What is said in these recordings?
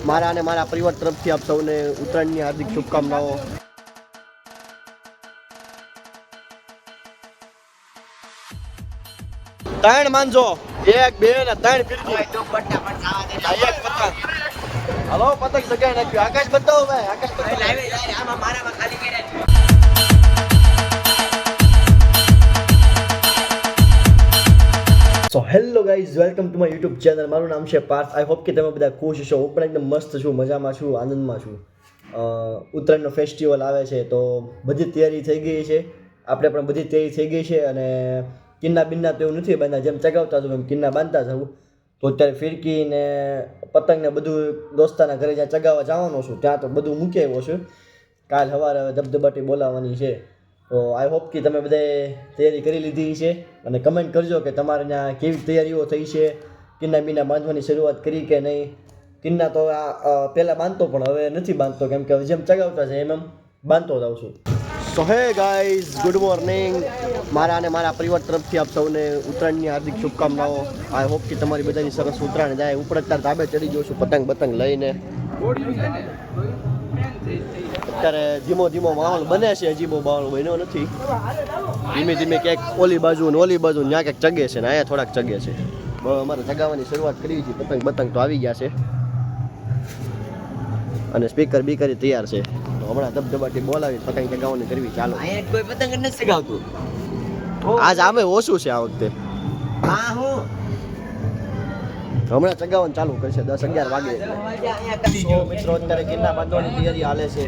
મારા અને મારા પરિવાર તરફથી આપ સૌને ઉત્તરાયણની હાર્દિક શુભકામનાઓ. ત્રણ માનજો, 1 2 ને 3 ફિરકી. એક પતંગ. હાલો પતંગ સગાઈ નાખ્યું. આકાશ બતાવો ભાઈ, આકાશ બતાવો. આમાં મારામાં ખાલી કર્યા. So hello guys, welcome to my YouTube channel. મારું નામ છે પાર્થ. આઈ હોપ કે તમે બધા ખુશ છો. હું પણ એકદમ મસ્ત છું, મજામાં છું, આનંદમાં છું. ઉત્તરાયણનો ફેસ્ટિવલ આવે છે તો બધી તૈયારી થઈ ગઈ છે. આપણે પણ બધી તૈયારી થઈ ગઈ છે અને કિન્ના બિન્ના તો એવું નથી બાંધતા, જેમ ચગાવતા હતું એમ કિન્ના બાંધતા જવું. તો અત્યારે ફિરકી ને પતંગ ને બધું દોસ્તાના ઘરે જ્યાં ચગાવવા જવાનો છું ત્યાં તો બધું મૂકી આવ્યો છું. કાલ સવારે ધબધબાટી બોલાવવાની છે. તો આઈ હોપ કે તમે બધાએ તૈયારી કરી લીધી છે અને કમેન્ટ કરજો કે તમારે ત્યાં કેવી તૈયારીઓ થઈ છે. કિન્ના બીના બાંધવાની શરૂઆત કરી કે નહીં. કિન્ના તો પહેલાં બાંધતો પણ હવે નથી બાંધતો, કેમ કે જેમ ચગાવતા છે એમ બાંધતો જાઉં છું. સો હે ગાઈઝ, ગુડ મોર્નિંગ. મારા અને મારા પરિવાર તરફથી આપ સૌને ઉત્તરાયણની હાર્દિક શુભકામનાઓ. આઈ હોપ કે તમારી બધાની સરસ ઉત્તરાયણ જાય. ઉપર અત્યારે ધાબે ચડી ગયો છું પતંગ બતંગ લઈને. અત્યારે ધીમો ધીમો માહોલ બને છે, હજી બહુ માહોલ બન્યો નથી. ધીમે ધીમે ક્યાંક ઓલી બાજુ ને ઓલી બાજુ ત્યાં ક્યાંક ચગે છે ને અહીંયા થોડાક ચગે છે. અમારે ચગાવવાની શરૂઆત કરી છે. પતંગ બતંગ તો આવી ગયા છે અને સ્પીકર બીકર તૈયાર છે. તો હમણાં ધબધબાટી બોલાવી પતંગ ચગાવવાની કરવી. ચાલો, અહીંયા કોઈ પતંગ નથી ચગાવતું. આજ આમે ઓછું છે આ વખતે. હમણાં ચગાવવાનું ચાલુ કરશે 10-11 વાગે. તો મિત્રો અત્યારે કિન્ના બાંધવાની તૈયારી હાલે છે.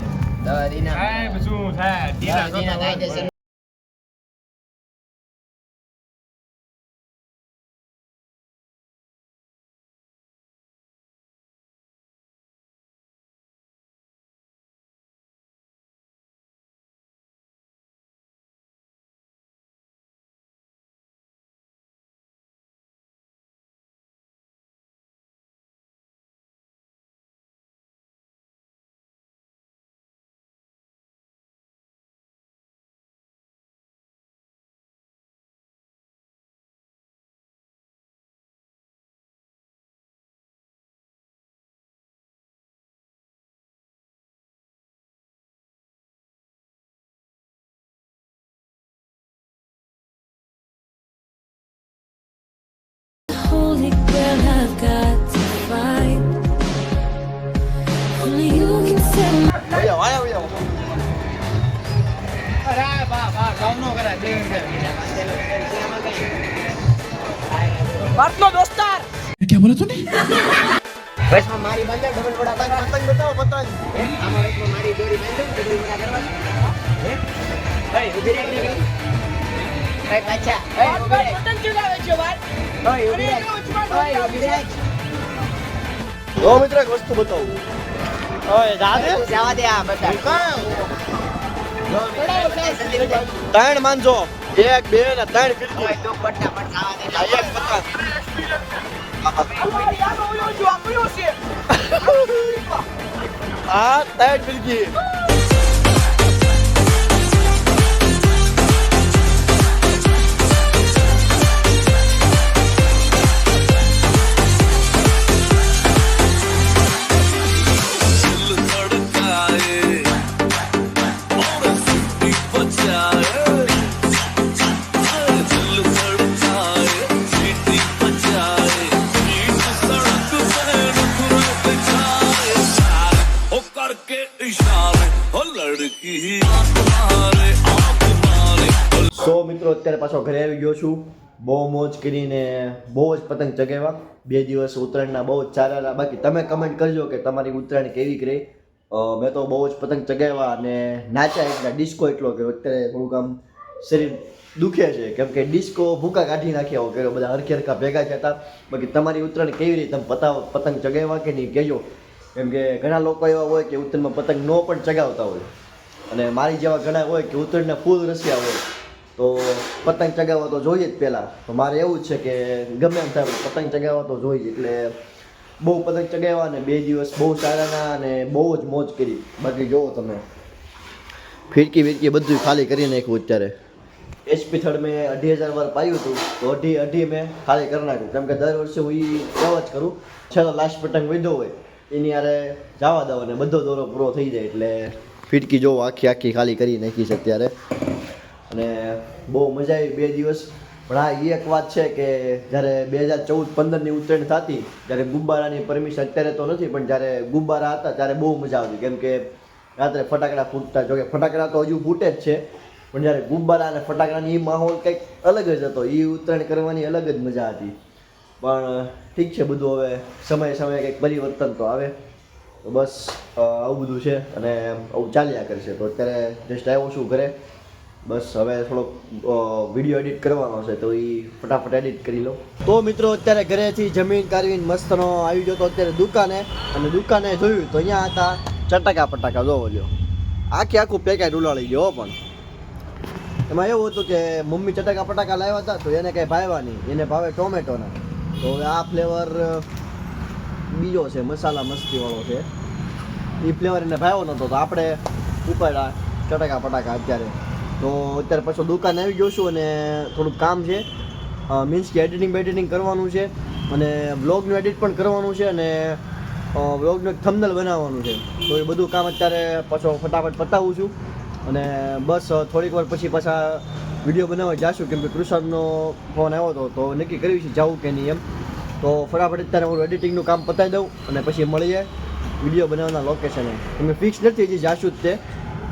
Holy grail I've got to find. Only you can set my दोस्तार क्या बोला तूने? વચમાં મારી બાંધે ડબલ બડા પતંગ બતાવો પતંગ. આમાં વચમાં મારી દોરી બાંધો ડબલ બડા કરવા. હે ઉભી રહે કે ભાઈ પાછા પતંગ ચગાવે છે ભાઈ. ઉભી રહે. ઓ મિત્ર એક વસ્તુ બતાવું. ઓય દાદે જવા દે આ બતા. ત્રણ માનજો, 1 2 ને 3 ફિરકી. તો ફટાફટ ખાવા દે. એક પતંગ. આ 3 ફિરકી. સો મિત્રો અત્યારે પાછો ઘરે આવી ગયો છું. બહુ મોજ કરીને બહુ જ પતંગ ચગાવ્યા. 2 દિવસ ઉત્તરાયણના બહુ જ સારા રહ્યા. બાકી તમે કમેન્ટ કરજો કે તમારી ઉત્તરાયણ કેવી કરી. મેં તો બહુ જ પતંગ ચગાવ્યા અને નાચ્યા એટલા ડિસ્કો એટલો કર્યો. અત્યારે થોડુંક આમ શરીર દુખે છે કેમ કે ડિસ્કો ભૂકા કાઢી નાખ્યા કર્યો. બધા હરખી હરખા ભેગા થયા હતા. બાકી તમારી ઉત્તરાયણ કેવી રીતે તમે પતંગ ચગાવ્યા કે નહીં કહેજો. કેમ કે ઘણા લોકો એવા હોય કે ઉત્તરાયણમાં પતંગ ન પણ ચગાવતા હોય અને મારી જેવા ઘણા હોય કે ઉત્તરાયણના ફૂલ રસિયા હોય. તો પતંગ ચગાવવા તો જોઈએ જ પહેલાં. તો મારે એવું જ છે કે ગમે એમ થાય પતંગ ચગાવવા તો જોઈએ. એટલે બહુ પતંગ ચગાવ્યા અને 2 દિવસ બહુ સારાના અને બહુ જ મોજ કરી. બાકી જુઓ તમે ફિરકી વિરકી બધું ખાલી કરી નાખ્યું. અત્યારે HP થર્ડ મેં 2,500 વાર પાયું હતું તો અઢી મેં ખાલી કરી નાખ્યું. કેમ કે દર વર્ષે હું એ એવા જ કરું. છેલ્લો લાસ્ટ પતંગ વધ્યો હોય એની યારે જવા દો અને બધો દોરો પૂરો થઈ જાય એટલે ફિટકી જો આખી ખાલી કરી નાખી છે અત્યારે. અને બહુ મજા આવી 2 દિવસ. પણ હા એક વાત છે કે જ્યારે 2014-15ની ઉત્તરાયણ થતી ત્યારે ગુબ્બારાની પરમિશન અત્યારે તો નથી, પણ જ્યારે ગુબ્બારા હતા ત્યારે બહુ મજા આવતી. કેમ કે રાત્રે ફટાકડા ફૂટતા, જોકે ફટાકડા તો હજુ ફૂટે જ છે, પણ જ્યારે ગુબ્બારા અને ફટાકડાની એ માહોલ કંઈક અલગ જ હતો. એ ઉત્તરાયણ કરવાની અલગ જ મજા હતી. પણ ઠીક છે, બધું હવે સમયે કંઈક પરિવર્તન તો આવે. તો બસ આવું બધું છે અને આવું ચાલ્યા કરશે. તો અત્યારે જસ્ટ આવ્યો છું ઘરે. બસ હવે થોડોક વિડીયો એડિટ કરવાનો છે, તો એ ફટાફટ એડિટ કરી લો. તો મિત્રો અત્યારે ઘરેથી જમીન કાઢવીને મસ્તનો આવી ગયો તો અત્યારે દુકાને, અને દુકાને જોયું તો અહીંયા હતા ચટાકા પટાકા. જોવો લ્યો, આખું પેકેટ ઉલાળી ગયો. પણ એમાં એવું હતું કે મમ્મી ચટાકા પટાકા લાવ્યા હતા તો એને કંઈ ભાવ્યા નહીં, એને ભાવે ટોમેટોના. તો હવે આ ફ્લેવર બીજો છે, મસાલા મસ્તીવાળો છે. એ ફ્લેવર એને ભાવ્યો નહોતો તો આપણે ઉપાડ્યા ચટાકા પટાકા અત્યારે. તો અત્યારે પાછો દુકાને આવી ગયો છું અને થોડુંક કામ છે, મીન્સ કે એડિટિંગ કરવાનું છે અને વ્લોગનું એડિટ પણ કરવાનું છે અને વ્લોગનું એક થંબનેલ બનાવવાનું છે. તો એ બધું કામ અત્યારે પાછો ફટાફટ પતાવું છું અને બસ થોડીક વાર પછી પાછા વિડીયો બનાવવા જાશું. કેમ કે કૃષણનો ફોન આવ્યો હતો તો નક્કી કર્યું છે જવું કે નહીં એમ. તો ફટાફટ અત્યારે હું એડિટિંગનું કામ પતાવી દઉં અને પછી મળીએ વિડીયો બનાવવાના લોકેશને. તમે ફિક્સ નથી હજી જાશું જ તે,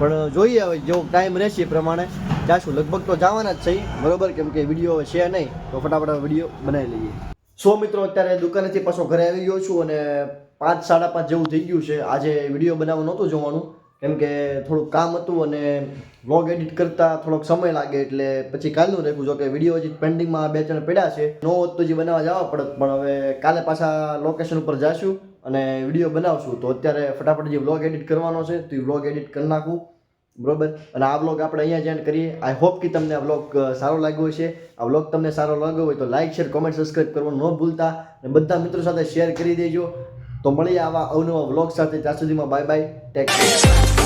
પણ જોઈએ હવે જો ટાઈમ રહેશે એ પ્રમાણે જાશું. લગભગ તો જવાના જ છે બરોબર, કેમ કે વિડીયો છે નહીં તો ફટાફટ વિડીયો બનાવી લઈએ. સો મિત્રો અત્યારે દુકાનેથી પાછો ઘરે આવી ગયો છું અને 5-5:30 જેવું થઈ ગયું છે. આજે વિડીયો બનાવવા નહોતું જવાનું કેમ કે થોડુંક કામ હતું અને વ્લોગ એડિટ કરતાં થોડોક સમય લાગે એટલે પછી કાલનું રાખ્યું. જો કે વિડીયો હજી પેન્ડિંગમાં 2-3 પડ્યા છે, નો હોત તો હજી બનાવવા જવા પડત, પણ હવે કાલે પાછા લોકેશન ઉપર જાશું અને વિડીયો બનાવશું. તો અત્યારે ફટાફટ જે વ્લોગ એડિટ કરવાનો છે તો એ વ્લોગ એડિટ કરી નાખું બરોબર. અને આ વ્લોગ આપણે અહીંયા જ એન્ડ કરીએ. આઈ હોપ કે તમને આ વ્લોગ સારો લાગ્યો હશે. આ વ્લોગ તમને સારો લાગ્યો હોય તો લાઇક, શેર, કોમેન્ટ, સબસ્ક્રાઈબ કરવાનું ન ભૂલતા અને બધા મિત્રો સાથે શેર કરી દેજો. તો મળીએ આવા અવનવા વ્લોગ સાથે. ત્યાં સુધીમાં બાય બાય, ટેક કેર.